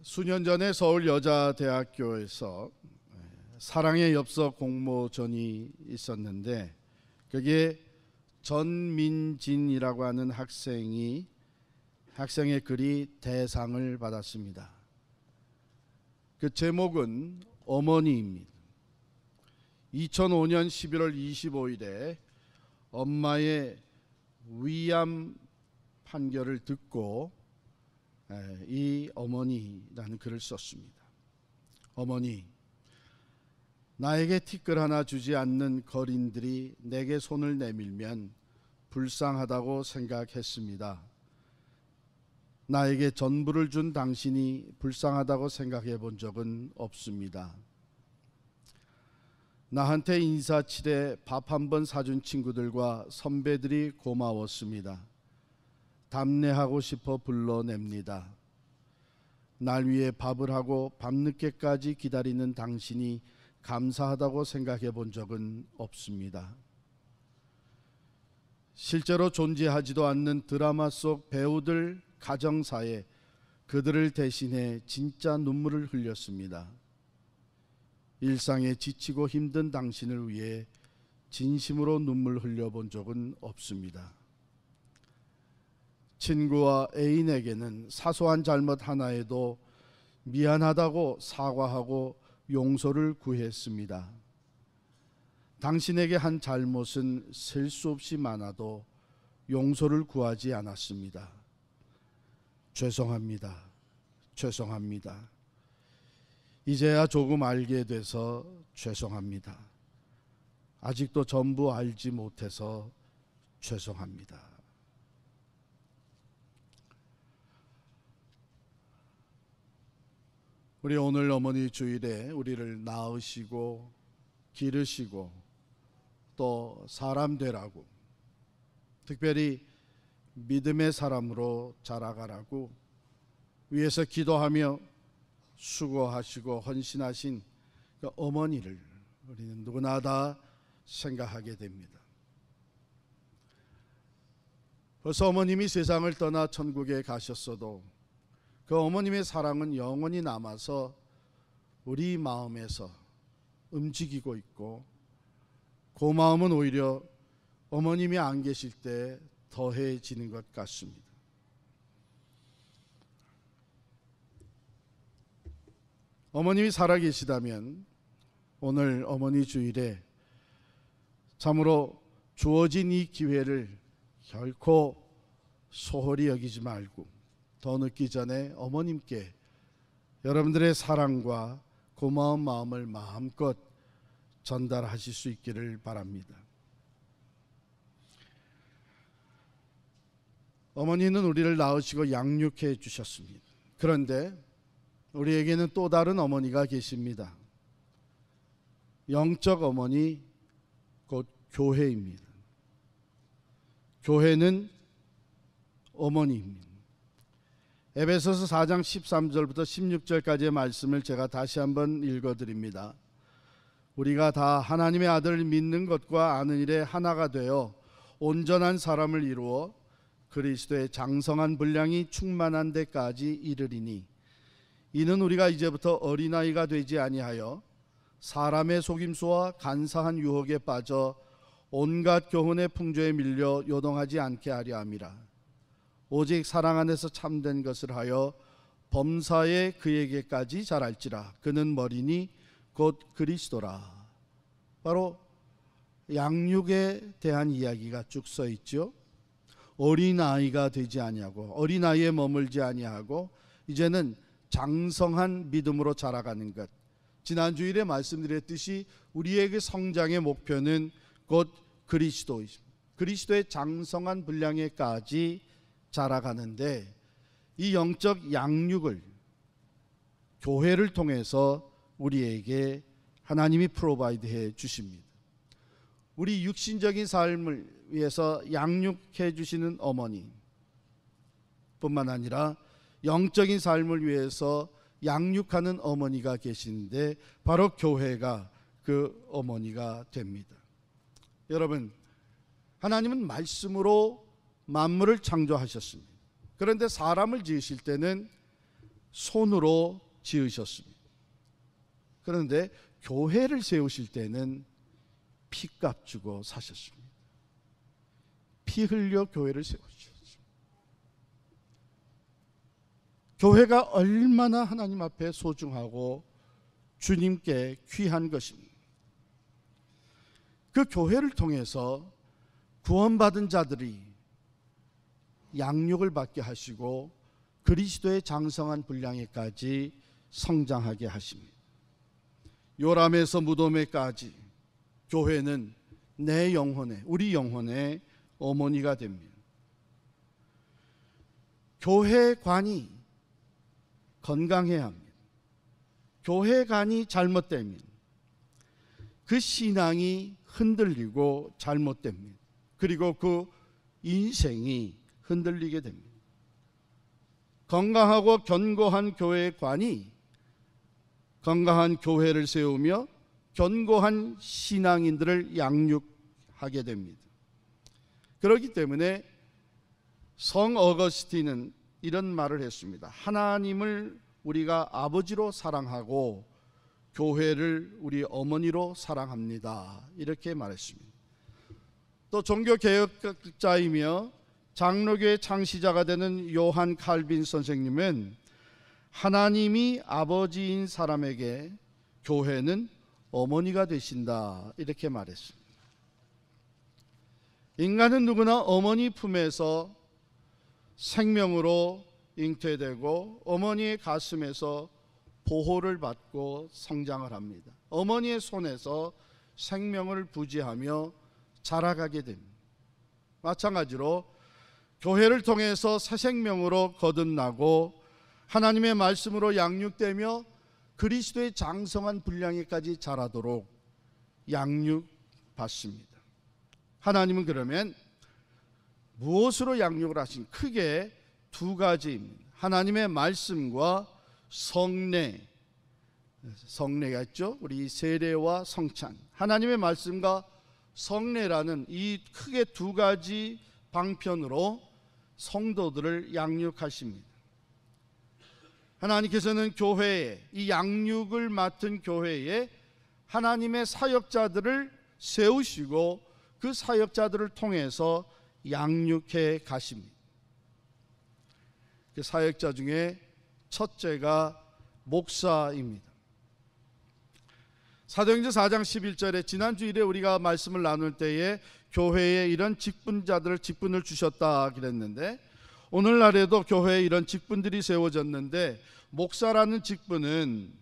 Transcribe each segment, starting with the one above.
수년 전에 서울여자대학교에서 사랑의 엽서 공모전이 있었는데 거기에 전민진이라고 하는 학생의 글이 대상을 받았습니다. 그 제목은 어머니입니다. 2005년 11월 25일에 엄마의 위암 판결을 듣고 이 어머니라는 글을 썼습니다. 어머니, 나에게 티끌 하나 주지 않는 거린들이 내게 손을 내밀면 불쌍하다고 생각했습니다. 나에게 전부를 준 당신이 불쌍하다고 생각해 본 적은 없습니다. 나한테 인사치레 밥 한 번 사준 친구들과 선배들이 고마웠습니다. 답례하고 싶어 불러냅니다. 날 위해 밥을 하고 밤늦게까지 기다리는 당신이 감사하다고 생각해 본 적은 없습니다. 실제로 존재하지도 않는 드라마 속 배우들 가정사에 그들을 대신해 진짜 눈물을 흘렸습니다. 일상에 지치고 힘든 당신을 위해 진심으로 눈물 흘려본 적은 없습니다. 친구와 애인에게는 사소한 잘못 하나에도 미안하다고 사과하고 용서를 구했습니다. 당신에게 한 잘못은 셀 수 없이 많아도 용서를 구하지 않았습니다. 죄송합니다. 죄송합니다. 이제야 조금 알게 돼서 죄송합니다. 아직도 전부 알지 못해서 죄송합니다. 우리 오늘 어머니 주일에 우리를 낳으시고 기르시고 또 사람 되라고, 특별히 믿음의 사람으로 자라가라고 위에서 기도하며 수고하시고 헌신하신 그 어머니를 우리는 누구나 다 생각하게 됩니다. 벌써 어머님이 세상을 떠나 천국에 가셨어도 그 어머님의 사랑은 영원히 남아서 우리 마음에서 움직이고 있고, 그 마음은 오히려 어머님이 안 계실 때 더해지는 것 같습니다. 어머님이 살아계시다면 오늘 어머니 주일에 참으로 주어진 이 기회를 결코 소홀히 여기지 말고 더 늦기 전에 어머님께 여러분들의 사랑과 고마운 마음을 마음껏 전달하실 수 있기를 바랍니다. 어머니는 우리를 낳으시고 양육해 주셨습니다. 그런데 우리에게는 또 다른 어머니가 계십니다. 영적 어머니, 곧 교회입니다. 교회는 어머니입니다. 에베소서 4장 13절부터 16절까지의 말씀을 제가 다시 한번 읽어드립니다. 우리가 다 하나님의 아들을 믿는 것과 아는 일에 하나가 되어 온전한 사람을 이루어 그리스도의 장성한 분량이 충만한 데까지 이르리니, 이는 우리가 이제부터 어린아이가 되지 아니하여 사람의 속임수와 간사한 유혹에 빠져 온갖 교훈의 풍조에 밀려 요동하지 않게 하려 함이라. 오직 사랑 안에서 참된 것을 하여 범사에 그에게까지 자랄지라. 그는 머리니 곧 그리스도라. 바로 양육에 대한 이야기가 쭉 써 있죠. 어린아이가 되지 아니하고 어린아이에 머물지 아니하고 이제는 장성한 믿음으로 자라가는 것. 지난주일에 말씀드렸듯이 우리에게 성장의 목표는 곧 그리스도이십니다. 그리스도의 장성한 분량에까지 자라가는데, 이 영적 양육을 교회를 통해서 우리에게 하나님이 프로바이드해 주십니다. 우리 육신적인 삶을 위해서 양육해 주시는 어머니 뿐만 아니라 영적인 삶을 위해서 양육하는 어머니가 계신데 바로 교회가 그 어머니가 됩니다. 여러분, 하나님은 말씀으로 만물을 창조하셨습니다. 그런데 사람을 지으실 때는 손으로 지으셨습니다. 그런데 교회를 세우실 때는 피값 주고 사셨습니다. 피 흘려 교회를 세우셨습니다. 교회가 얼마나 하나님 앞에 소중하고 주님께 귀한 것입니다. 그 교회를 통해서 구원받은 자들이 양육을 받게 하시고 그리스도의 장성한 분량에까지 성장하게 하십니다. 요람에서 무덤에까지 교회는 내 영혼의, 우리 영혼의 어머니가 됩니다. 교회관이 건강해야 합니다. 교회관이 잘못되면 그 신앙이 흔들리고 잘못됩니다. 그리고 그 인생이 흔들리게 됩니다. 건강하고 견고한 교회관이 건강한 교회를 세우며 견고한 신앙인들을 양육하게 됩니다. 그렇기 때문에 성 어거스틴은 이런 말을 했습니다. 하나님을 우리가 아버지로 사랑하고 교회를 우리 어머니로 사랑합니다. 이렇게 말했습니다. 또 종교개혁자이며 장로교의 창시자가 되는 요한 칼빈 선생님은 하나님이 아버지인 사람에게 교회는 어머니가 되신다 이렇게 말했습니다. 인간은 누구나 어머니 품에서 생명으로 잉태되고 어머니의 가슴에서 보호를 받고 성장을 합니다. 어머니의 손에서 생명을 부지하며 자라가게 됩니다. 마찬가지로 교회를 통해서 새 생명으로 거듭나고 하나님의 말씀으로 양육되며 그리스도의 장성한 분량에까지 자라도록 양육받습니다. 하나님은 그러면 무엇으로 양육을 하신? 크게 두 가지입니다. 하나님의 말씀과 성례가 있죠. 우리 세례와 성찬. 하나님의 말씀과 성례라는 이 크게 두 가지 방편으로 성도들을 양육하십니다. 하나님께서는 교회에, 이 양육을 맡은 교회에 하나님의 사역자들을 세우시고 그 사역자들을 통해서 양육해 가십니다. 그 사역자 중에 첫째가 목사입니다. 사도행전 4장 11절에 지난주일에 우리가 말씀을 나눌 때에 교회에 이런 직분을 주셨다 그랬는데, 오늘날에도 교회에 이런 직분들이 세워졌는데, 목사라는 직분은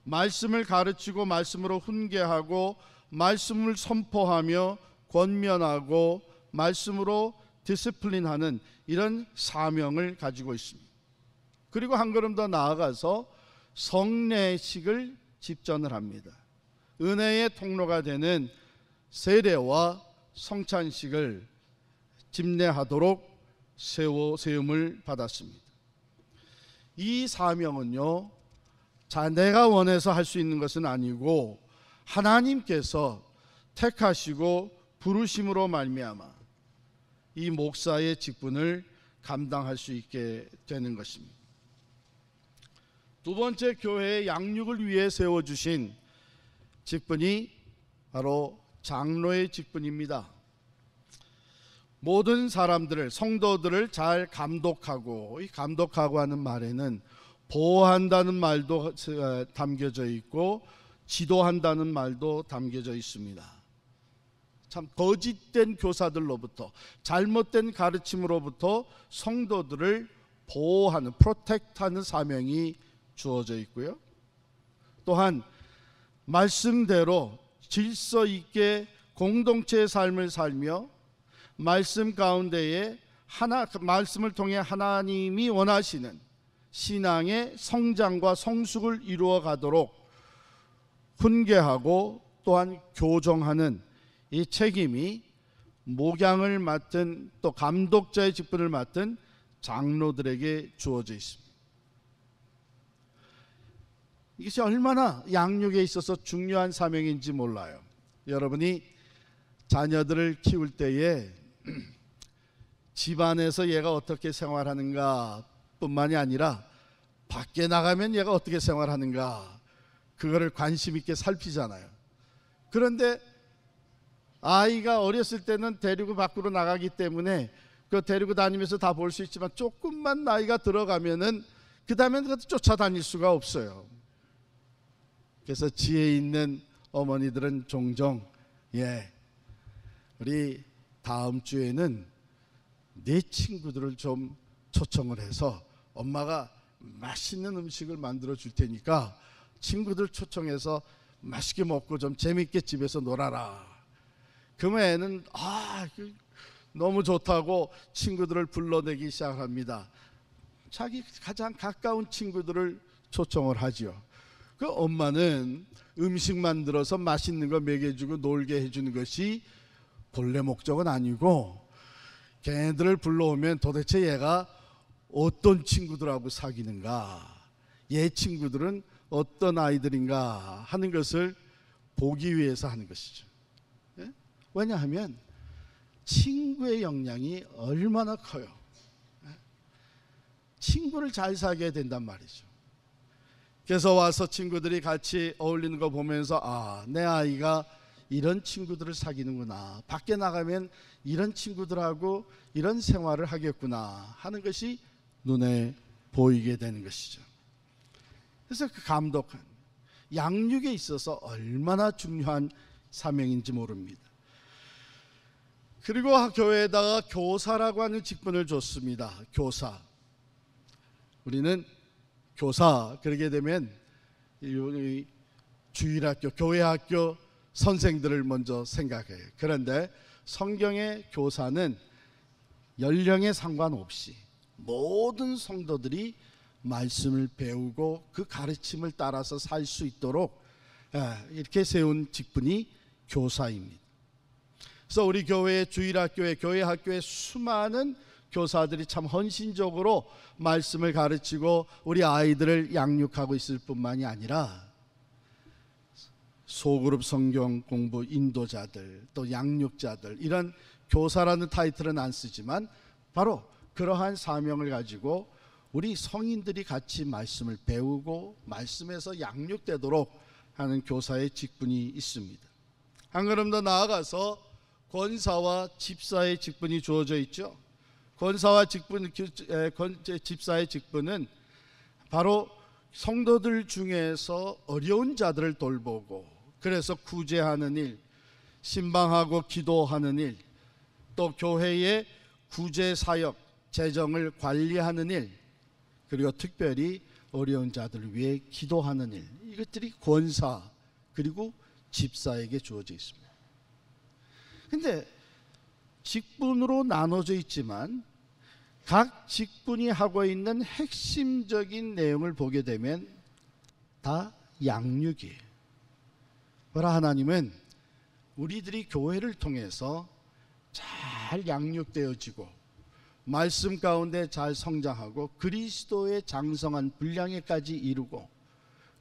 말씀을 가르치고 말씀으로 훈계하고 말씀을 선포하며 권면하고 말씀으로 디스플린하는 이런 사명을 가지고 있습니다. 그리고 한 걸음 더 나아가서 성례식을 집전을 합니다. 은혜의 통로가 되는 세례와 성찬식을 집례하도록 세움을 받았습니다. 이 사명은요, 내가 원해서 할 수 있는 것은 아니고 하나님께서 택하시고 부르심으로 말미암아 이 목사의 직분을 감당할 수 있게 되는 것입니다. 두 번째, 교회의 양육을 위해 세워주신 직분이 바로 장로의 직분입니다. 모든 사람들을, 성도들을 잘 감독하고, 이 감독하고 하는 말에는 보호한다는 말도 담겨져 있고 지도한다는 말도 담겨져 있습니다. 참 거짓된 교사들로부터, 잘못된 가르침으로부터 성도들을 보호하는, 프로텍트하는 사명이 주어져 있고요. 또한 말씀대로 질서 있게 공동체의 삶을 살며 말씀 가운데에 말씀을 통해 하나님이 원하시는 신앙의 성장과 성숙을 이루어 가도록 훈계하고 또한 교정하는 이 책임이 목양을 맡은, 또 감독자의 직분을 맡은 장로들에게 주어져 있습니다. 이것이 얼마나 양육에 있어서 중요한 사명인지 몰라요. 여러분이 자녀들을 키울 때에 집안에서 얘가 어떻게 생활하는가 뿐만이 아니라 밖에 나가면 얘가 어떻게 생활하는가, 그거를 관심 있게 살피잖아요. 그런데 아이가 어렸을 때는 데리고 밖으로 나가기 때문에 그 데리고 다니면서 다 볼 수 있지만 조금만 나이가 들어가면은 그 다음엔 그것도 쫓아다닐 수가 없어요. 그래서 지혜 있는 어머니들은 종종 우리 다음 주에는 내 친구들을 좀 초청을 해서 엄마가 맛있는 음식을 만들어 줄 테니까 친구들 초청해서 맛있게 먹고 좀 재밌게 집에서 놀아라. 그러면 애는 너무 좋다고 친구들을 불러내기 시작합니다. 자기 가장 가까운 친구들을 초청을 하죠. 그 엄마는 음식 만들어서 맛있는 거 먹여주고 놀게 해주는 것이 본래 목적은 아니고, 걔네들을 불러오면 도대체 얘가 어떤 친구들하고 사귀는가, 얘 친구들은 어떤 아이들인가 하는 것을 보기 위해서 하는 것이죠. 왜냐하면 친구의 영향이 얼마나 커요. 친구를 잘 사귀어야 된단 말이죠. 그래서 와서 친구들이 같이 어울리는 거 보면서 내 아이가 이런 친구들을 사귀는구나, 밖에 나가면 이런 친구들하고 이런 생활을 하겠구나 하는 것이 눈에 보이게 되는 것이죠. 그래서 그 감독한 양육에 있어서 얼마나 중요한 사명인지 모릅니다. 그리고 교회에다가 교사라고 하는 직분을 줬습니다. 교사. 우리는 교사 그러게 되면 주일학교, 교회학교 선생들을 먼저 생각해요. 그런데 성경의 교사는 연령에 상관없이 모든 성도들이 말씀을 배우고 그 가르침을 따라서 살 수 있도록 이렇게 세운 직분이 교사입니다. 그래서 우리 교회 주일학교에, 교회학교에 수많은 교사들이 참 헌신적으로 말씀을 가르치고 우리 아이들을 양육하고 있을 뿐만이 아니라 소그룹 성경 공부 인도자들, 또 양육자들, 이런 교사라는 타이틀은 안 쓰지만 바로 그러한 사명을 가지고 우리 성인들이 같이 말씀을 배우고 말씀에서 양육되도록 하는 교사의 직분이 있습니다. 한 걸음 더 나아가서 권사와 집사의 직분이 주어져 있죠. 권사와 집사의 직분은 바로 성도들 중에서 어려운 자들을 돌보고, 그래서 구제하는 일, 신방하고 기도하는 일, 또 교회의 구제 사역, 재정을 관리하는 일, 그리고 특별히 어려운 자들을 위해 기도하는 일, 이것들이 권사 그리고 집사에게 주어져 있습니다. 근데 직분으로 나눠져 있지만 각 직분이 하고 있는 핵심적인 내용을 보게 되면 다 양육이에요. 그러나 하나님은 우리들이 교회를 통해서 잘 양육되어지고 말씀 가운데 잘 성장하고 그리스도의 장성한 분량에까지 이루고,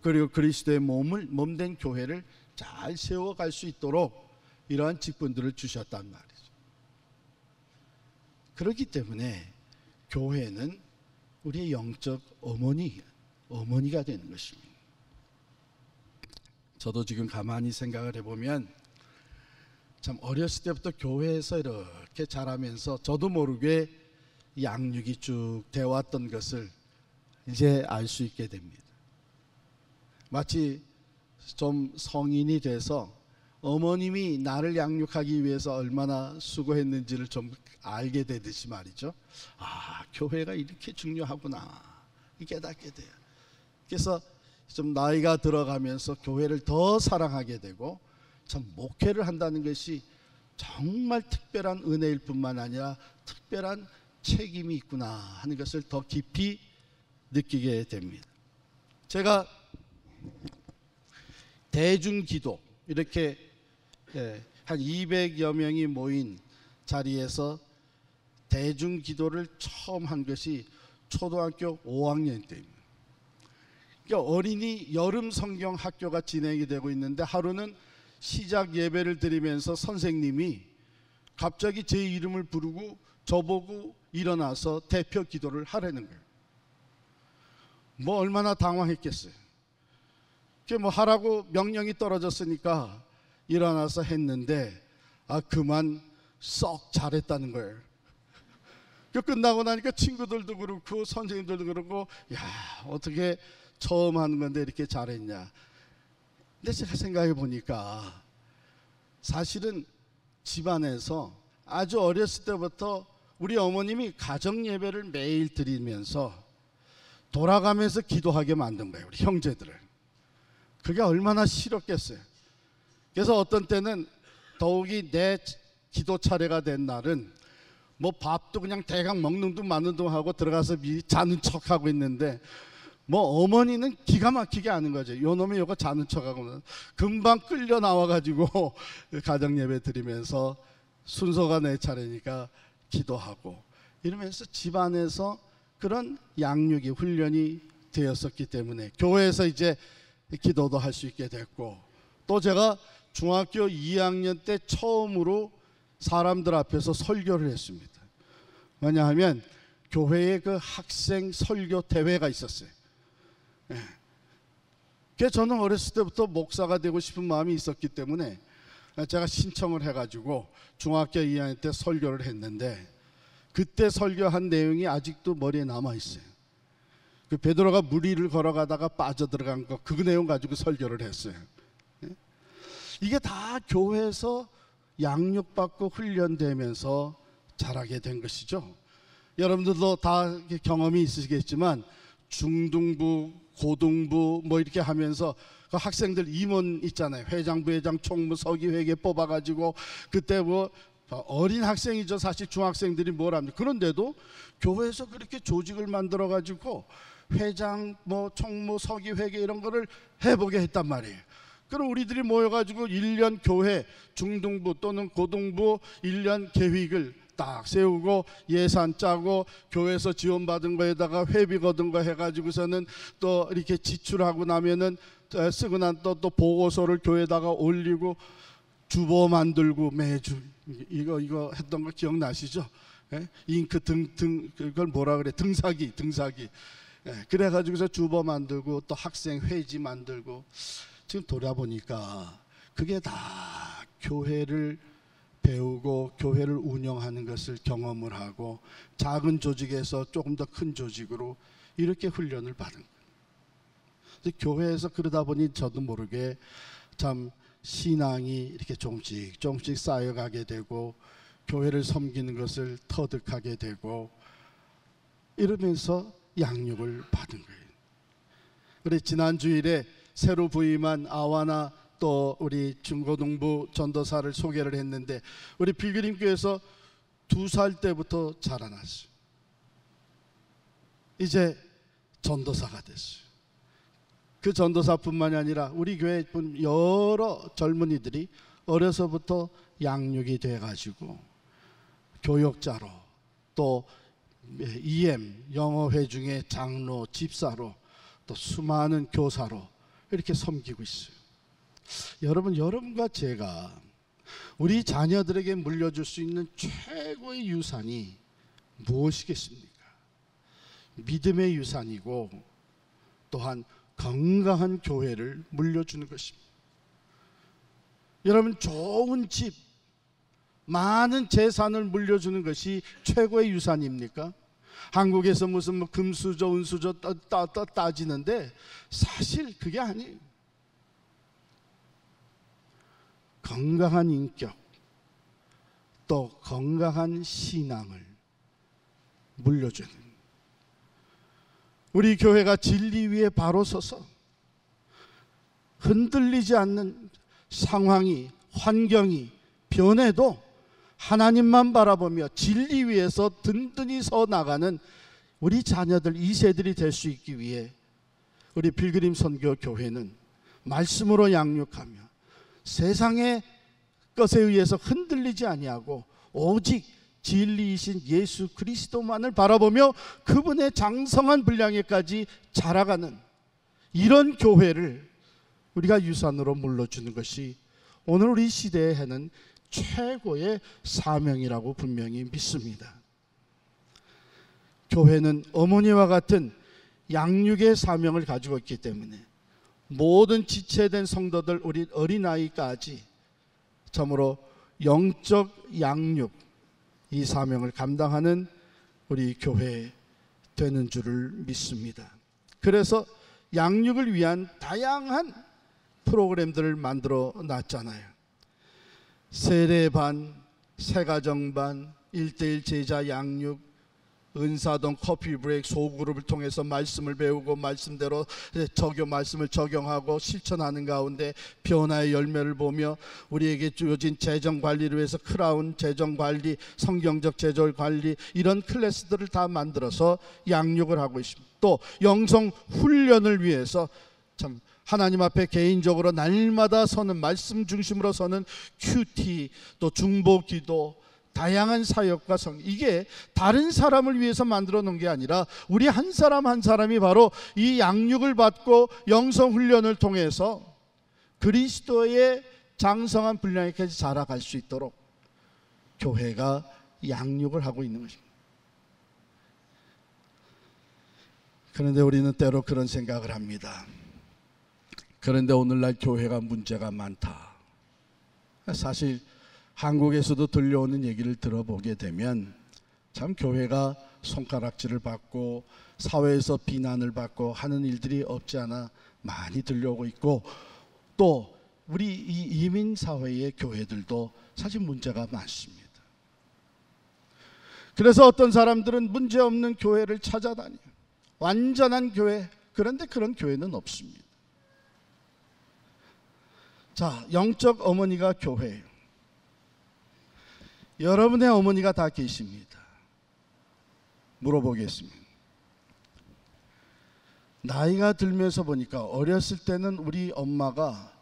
그리고 그리스도의 몸된 교회를 잘 세워갈 수 있도록 이러한 직분들을 주셨단 말이죠. 그렇기 때문에 교회는 우리의 영적 어머니가 되는 것입니다. 저도 지금 가만히 생각을 해보면 참 어렸을 때부터 교회에서 이렇게 자라면서 저도 모르게 양육이 쭉 되어왔던 것을 이제 알 수 있게 됩니다. 마치 좀 성인이 돼서 어머님이 나를 양육하기 위해서 얼마나 수고했는지를 좀 알게 되듯이 말이죠. 교회가 이렇게 중요하구나 깨닫게 돼요. 그래서 좀 나이가 들어가면서 교회를 더 사랑하게 되고, 참 목회를 한다는 것이 정말 특별한 은혜일 뿐만 아니라 특별한 책임이 있구나 하는 것을 더 깊이 느끼게 됩니다. 제가 대중기도, 이렇게 한 200여 명이 모인 자리에서 대중기도를 처음 한 것이 초등학교 5학년 때입니다. 그러니까 어린이 여름 성경 학교가 진행이 되고 있는데 하루는 시작 예배를 드리면서 선생님이 갑자기 제 이름을 부르고 저보고 일어나서 대표 기도를 하라는 거예요. 뭐 얼마나 당황했겠어요. 그게 뭐 하라고 명령이 떨어졌으니까 일어나서 했는데 그만 썩 잘했다는 거예요. 그 끝나고 나니까 친구들도 그렇고 선생님들도 그러고, 야, 어떻게 처음 하는 건데 이렇게 잘했냐. 근데 제가 생각해 보니까 사실은 집안에서 아주 어렸을 때부터 우리 어머님이 가정 예배를 매일 드리면서 돌아가면서 기도하게 만든 거예요, 우리 형제들을. 그게 얼마나 싫었겠어요. 그래서 어떤 때는 더욱이 내 기도 차례가 된 날은 뭐 밥도 그냥 대강 먹는 둥 마는 둥 하고 들어가서 미리 자는 척하고 있는데, 뭐 어머니는 기가 막히게 아는 거죠. 요 놈이 요거 자는 척하고 금방 끌려 나와가지고 가정 예배 드리면서 순서가 내 차례니까 기도하고, 이러면서 집안에서 그런 양육이 훈련이 되었었기 때문에 교회에서 이제 기도도 할 수 있게 됐고, 또 제가 중학교 2학년 때 처음으로 사람들 앞에서 설교를 했습니다. 왜냐하면 교회에 그 학생 설교 대회가 있었어요. 그래서 저는 어렸을 때부터 목사가 되고 싶은 마음이 있었기 때문에 제가 신청을 해가지고 중학교 2학년 때 설교를 했는데, 그때 설교한 내용이 아직도 머리에 남아있어요. 그 베드로가 물 위를 걸어가다가 빠져들어간 거, 그 내용 가지고 설교를 했어요. 이게 다 교회에서 양육받고 훈련되면서 자라게 된 것이죠. 여러분들도 다 경험이 있으시겠지만 중등부, 고등부 뭐 이렇게 하면서 그 학생들 임원 있잖아요. 회장, 부회장, 총무, 서기, 회계 뽑아가지고, 그때 뭐 어린 학생이죠. 사실 중학생들이 뭘 합니까? 그런데도 교회에서 그렇게 조직을 만들어가지고 회장, 뭐 총무, 서기, 회계 이런 거를 해보게 했단 말이에요. 그럼 우리들이 모여가지고 1년 교회 중등부 또는 고등부 1년 계획을 딱 세우고 예산 짜고 교회에서 지원받은 거에다가 회비 거둔 거 해가지고서는 또 이렇게 지출하고 나면은 쓰고 난 또 보고서를 교회에다가 올리고 주보 만들고 매주 이거 했던 거 기억나시죠? 잉크 등 그걸 뭐라 그래? 등사기. 그래가지고서 주보 만들고 또 학생 회지 만들고. 지금 돌아보니까 그게 다 교회를 배우고 교회를 운영하는 것을 경험을 하고 작은 조직에서 조금 더 큰 조직으로 이렇게 훈련을 받은 거예요. 교회에서 그러다 보니 저도 모르게 참 신앙이 이렇게 조금씩 쌓여가게 되고 교회를 섬기는 것을 터득하게 되고 이러면서 양육을 받은 거예요. 그래 지난 주일에 새로 부임한 아와나 또 우리 중고등부 전도사를 소개를 했는데, 우리 필그림교회에서 2살 때부터 자라났어요. 이제 전도사가 됐어요. 그 전도사뿐만이 아니라 우리 교회 여러 젊은이들이 어려서부터 양육이 돼가지고 교역자로 또 EM 영어회 중에 장로, 집사로 또 수많은 교사로 이렇게 섬기고 있어요. 여러분과 제가 우리 자녀들에게 물려줄 수 있는 최고의 유산이 무엇이겠습니까? 믿음의 유산이고 또한 건강한 교회를 물려주는 것입니다. 여러분, 좋은 집, 많은 재산을 물려주는 것이 최고의 유산입니까? 한국에서 무슨 뭐 금수저, 은수저 따지는데 사실 그게 아니에요. 건강한 인격, 또 건강한 신앙을 물려주는, 우리 교회가 진리 위에 바로 서서 흔들리지 않는 상황이, 환경이 변해도 하나님만 바라보며 진리 위에서 든든히 서 나가는 우리 자녀들 2세들이 될 수 있기 위해 우리 필그림 선교 교회는 말씀으로 양육하며 세상의 것에 의해서 흔들리지 아니하고 오직 진리이신 예수 그리스도만을 바라보며 그분의 장성한 분량에까지 자라가는 이런 교회를 우리가 유산으로 물려주는 것이 오늘 우리 시대에 하는 최고의 사명이라고 분명히 믿습니다. 교회는 어머니와 같은 양육의 사명을 가지고 있기 때문에 모든 지체된 성도들, 우리 어린아이까지 참으로 영적 양육, 이 사명을 감당하는 우리 교회 되는 줄을 믿습니다. 그래서 양육을 위한 다양한 프로그램들을 만들어 놨잖아요. 세례반, 새가정반, 1:1 제자 양육, 은사동 커피 브레이크 소그룹을 통해서 말씀을 배우고 말씀대로 말씀을 적용하고 실천하는 가운데 변화의 열매를 보며 우리에게 주어진 재정 관리를 위해서 크라운 재정 관리, 성경적 재정 관리, 이런 클래스들을 다 만들어서 양육을 하고 있습니다. 또 영성 훈련을 위해서 참 하나님 앞에 개인적으로 날마다 서는, 말씀 중심으로 서는 큐티, 또 중보기도, 다양한 사역과 이게 다른 사람을 위해서 만들어 놓은 게 아니라 우리 한 사람 한 사람이 바로 이 양육을 받고 영성 훈련을 통해서 그리스도의 장성한 분량에까지 자라갈 수 있도록 교회가 양육을 하고 있는 것입니다. 그런데 우리는 때로 그런 생각을 합니다. 그런데 오늘날 교회가 문제가 많다. 사실 한국에서도 들려오는 얘기를 들어보게 되면 참 교회가 손가락질을 받고 사회에서 비난을 받고 하는 일들이 없지 않아 많이 들려오고 있고, 또 우리 이 이민 사회의 교회들도 사실 문제가 많습니다. 그래서 어떤 사람들은 문제없는 교회를 찾아다녀요. 완전한 교회. 그런데 그런 교회는 없습니다. 자, 영적 어머니가 교회예요. 여러분의 어머니가 다 계십니다. 물어보겠습니다. 나이가 들면서 보니까 어렸을 때는 우리 엄마가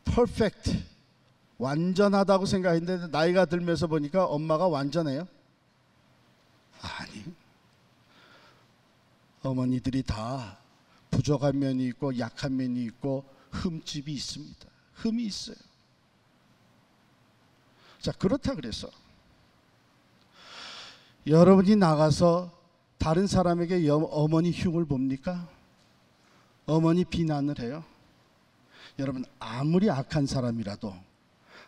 퍼펙트, 완전하다고 생각했는데 나이가 들면서 보니까 엄마가 완전해요? 아니, 어머니들이 다 부족한 면이 있고 약한 면이 있고 흠집이 있습니다. 흠이 있어요. 자, 그렇다 그래서 여러분이 나가서 다른 사람에게 어머니 흉을 봅니까? 어머니 비난을 해요? 여러분, 아무리 악한 사람이라도,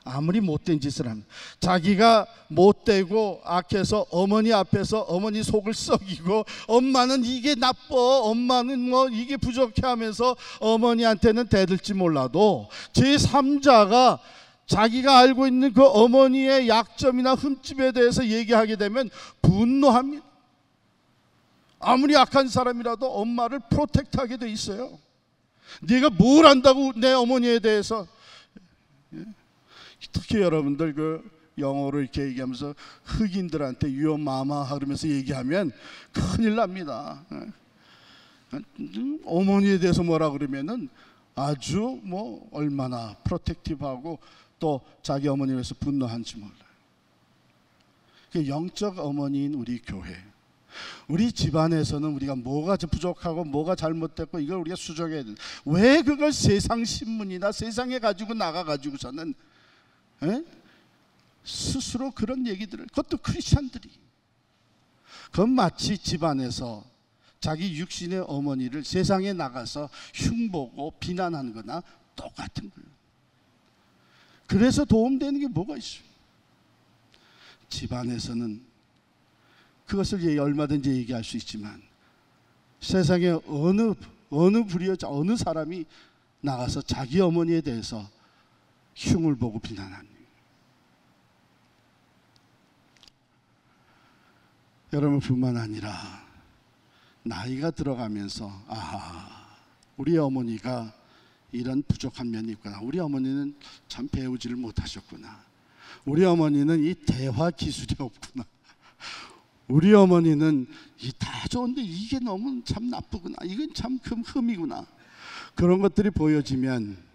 아무리 못된 짓을 합니다. 자기가 못되고 악해서 어머니 앞에서 어머니 속을 썩이고 엄마는 이게 나빠, 엄마는 뭐 이게 부족해 하면서 어머니한테는 대들지 몰라도 제3자가 자기가 알고 있는 그 어머니의 약점이나 흠집에 대해서 얘기하게 되면 분노합니다. 아무리 악한 사람이라도 엄마를 프로텍트하게 돼 있어요. 네가 뭘 안다고 내 어머니에 대해서. 특히 여러분들 그 영어로 이렇게 얘기하면서 흑인들한테 유어 마마 하면서 얘기하면 큰일 납니다. 어머니에 대해서 뭐라 그러면은 아주 뭐 얼마나 프로텍티브하고 또 자기 어머니에 대해서 분노한지 몰라요. 영적 어머니인 우리 교회, 우리 집안에서는 우리가 뭐가 부족하고 뭐가 잘못됐고 이걸 우리가 수정해야 돼. 왜 그걸 세상 신문이나 세상에 가지고 나가가지고서는 스스로 그런 얘기들을, 그것도 크리스찬들이, 그건 마치 집안에서 자기 육신의 어머니를 세상에 나가서 흉보고 비난하는 거나 똑같은 거예요. 그래서 도움되는 게 뭐가 있어요? 집안에서는 그것을 얼마든지 얘기할 수 있지만 세상에 어느 불의자, 어느 사람이 나가서 자기 어머니에 대해서 흉을 보고 비난하는, 여러분뿐만 아니라 나이가 들어가면서 우리 어머니가 이런 부족한 면이 있구나, 우리 어머니는 참 배우지를 못하셨구나, 우리 어머니는 이 대화 기술이 없구나, 우리 어머니는 다 좋은데 이게 너무 참 나쁘구나, 이건 참 큰 흠이구나, 그런 것들이 보여지면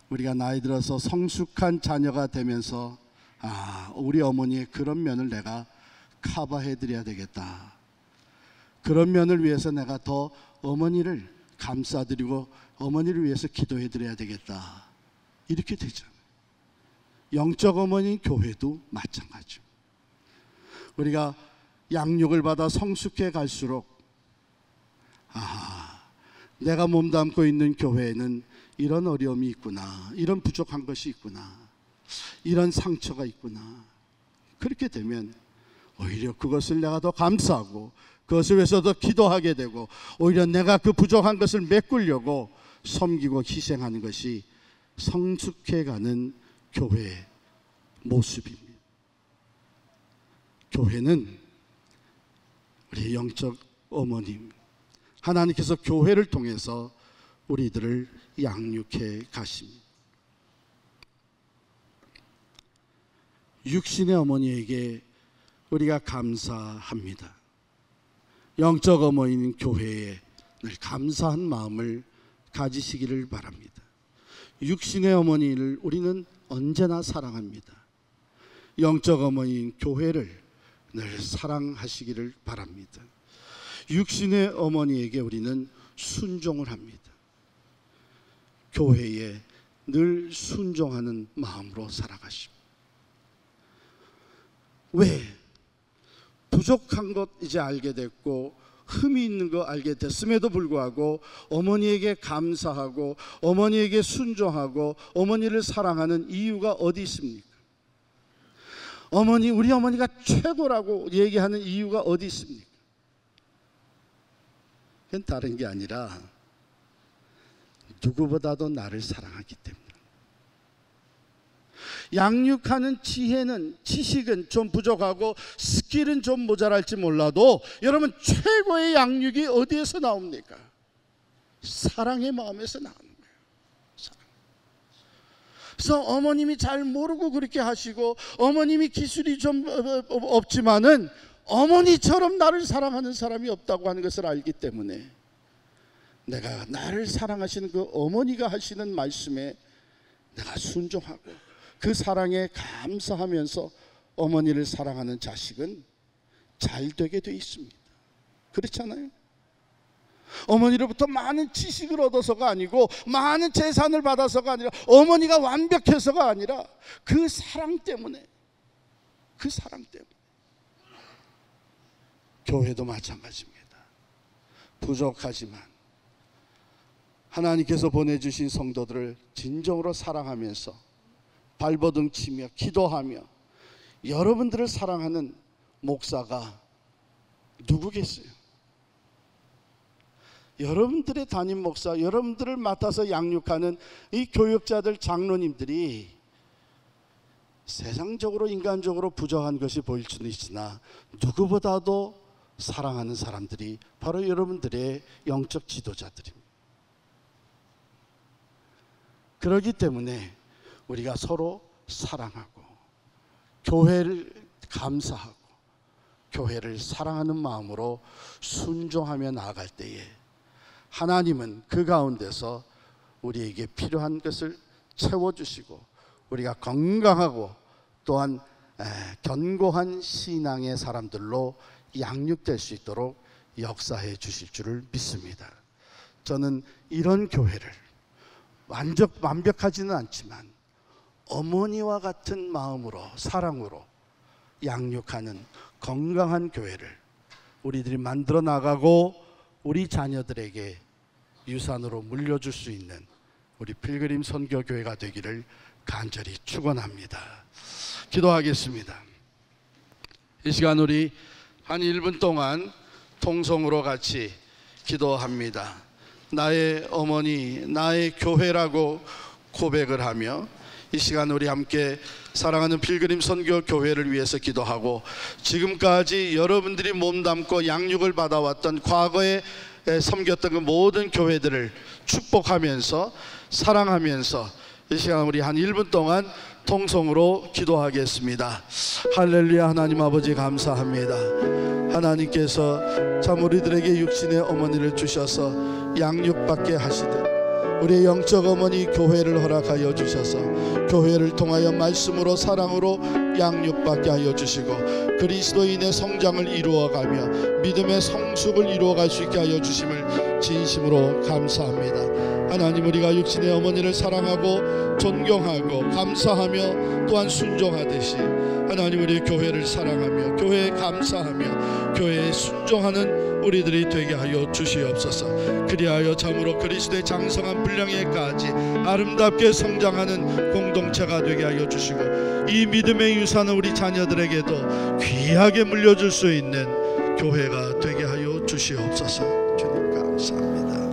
우리가 나이 들어서 성숙한 자녀가 되면서 우리 어머니의 그런 면을 내가 커버해 드려야 되겠다, 그런 면을 위해서 내가 더 어머니를 감싸드리고 어머니를 위해서 기도해 드려야 되겠다, 이렇게 되잖아요. 영적 어머니인 교회도 마찬가지죠. 우리가 양육을 받아 성숙해 갈수록 아하, 내가 몸담고 있는 교회에는 이런 어려움이 있구나, 이런 부족한 것이 있구나, 이런 상처가 있구나. 그렇게 되면 오히려 그것을 내가 더 감사하고 그것을 위해서 더 기도하게 되고, 오히려 내가 그 부족한 것을 메꾸려고 섬기고 희생하는 것이 성숙해가는 교회의 모습입니다. 교회는 우리 영적 어머님, 하나님께서 교회를 통해서 우리들을 양육해 가십니다. 육신의 어머니에게 우리가 감사합니다. 영적 어머니인 교회에 늘 감사한 마음을 가지시기를 바랍니다. 육신의 어머니를 우리는 언제나 사랑합니다. 영적 어머니인 교회를 늘 사랑하시기를 바랍니다. 육신의 어머니에게 우리는 순종을 합니다. 교회에 늘 순종하는 마음으로 살아가십니다. 왜? 부족한 것 이제 알게 됐고 흠이 있는 거 알게 됐음에도 불구하고 어머니에게 감사하고 어머니에게 순종하고 어머니를 사랑하는 이유가 어디 있습니까? 우리 어머니가 최고라고 얘기하는 이유가 어디 있습니까? 그건 다른 게 아니라 누구보다도 나를 사랑하기 때문에. 양육하는 지혜는, 지식은 좀 부족하고 스킬은 좀 모자랄지 몰라도 여러분, 최고의 양육이 어디에서 나옵니까? 사랑의 마음에서 나오는 거예요. 사랑. 그래서 어머님이 잘 모르고 그렇게 하시고 어머님이 기술이 좀 없지만은 어머니처럼 나를 사랑하는 사람이 없다고 하는 것을 알기 때문에 내가 나를 사랑하시는 그 어머니가 하시는 말씀에 내가 순종하고 그 사랑에 감사하면서 어머니를 사랑하는 자식은 잘 되게 돼 있습니다. 그렇잖아요? 어머니로부터 많은 지식을 얻어서가 아니고 많은 재산을 받아서가 아니라 어머니가 완벽해서가 아니라 그 사랑 때문에, 그 사랑 때문에. 교회도 마찬가지입니다. 부족하지만 하나님께서 보내주신 성도들을 진정으로 사랑하면서 발버둥 치며 기도하며 여러분들을 사랑하는 목사가 누구겠어요? 여러분들의 담임 목사, 여러분들을 맡아서 양육하는 이 교육자들, 장로님들이 세상적으로 인간적으로 부족한 것이 보일 수는 있으나 누구보다도 사랑하는 사람들이 바로 여러분들의 영적 지도자들입니다. 그렇기 때문에 우리가 서로 사랑하고 교회를 감사하고 교회를 사랑하는 마음으로 순종하며 나아갈 때에 하나님은 그 가운데서 우리에게 필요한 것을 채워주시고 우리가 건강하고 또한 견고한 신앙의 사람들로 양육될 수 있도록 역사해 주실 줄을 믿습니다. 저는 이런 교회를 완벽하지는 않지만 어머니와 같은 마음으로, 사랑으로 양육하는 건강한 교회를 우리들이 만들어 나가고 우리 자녀들에게 유산으로 물려줄 수 있는 우리 필그림 선교교회가 되기를 간절히 축원합니다. 기도하겠습니다. 이 시간 우리 한 1분 동안 통성으로 같이 기도합니다. 나의 어머니, 나의 교회라고 고백을 하며 이 시간 우리 함께 사랑하는 필그림 선교 교회를 위해서 기도하고 지금까지 여러분들이 몸담고 양육을 받아왔던 과거에 섬겼던 그 모든 교회들을 축복하면서 사랑하면서 이 시간 우리 한 1분 동안 통성으로 기도하겠습니다. 할렐루야. 하나님 아버지 감사합니다. 하나님께서 참 우리들에게 육신의 어머니를 주셔서 양육받게 하시듯 우리의 영적 어머니 교회를 허락하여 주셔서 교회를 통하여 말씀으로 사랑으로 양육받게 하여 주시고 그리스도인의 성장을 이루어가며 믿음의 성숙을 이루어갈 수 있게 하여 주심을 진심으로 감사합니다. 하나님, 우리가 육신의 어머니를 사랑하고 존경하고 감사하며 또한 순종하듯이 하나님, 우리 교회를 사랑하며 교회에 감사하며 교회에 순종하는 우리들이 되게 하여 주시옵소서. 그리하여 참으로 그리스도의 장성한 분량에까지 아름답게 성장하는 공동체가 되게 하여 주시고, 이 믿음의 유산을 우리 자녀들에게도 귀하게 물려줄 수 있는 교회가 되게 하여 주시옵소서. 주님 감사합니다.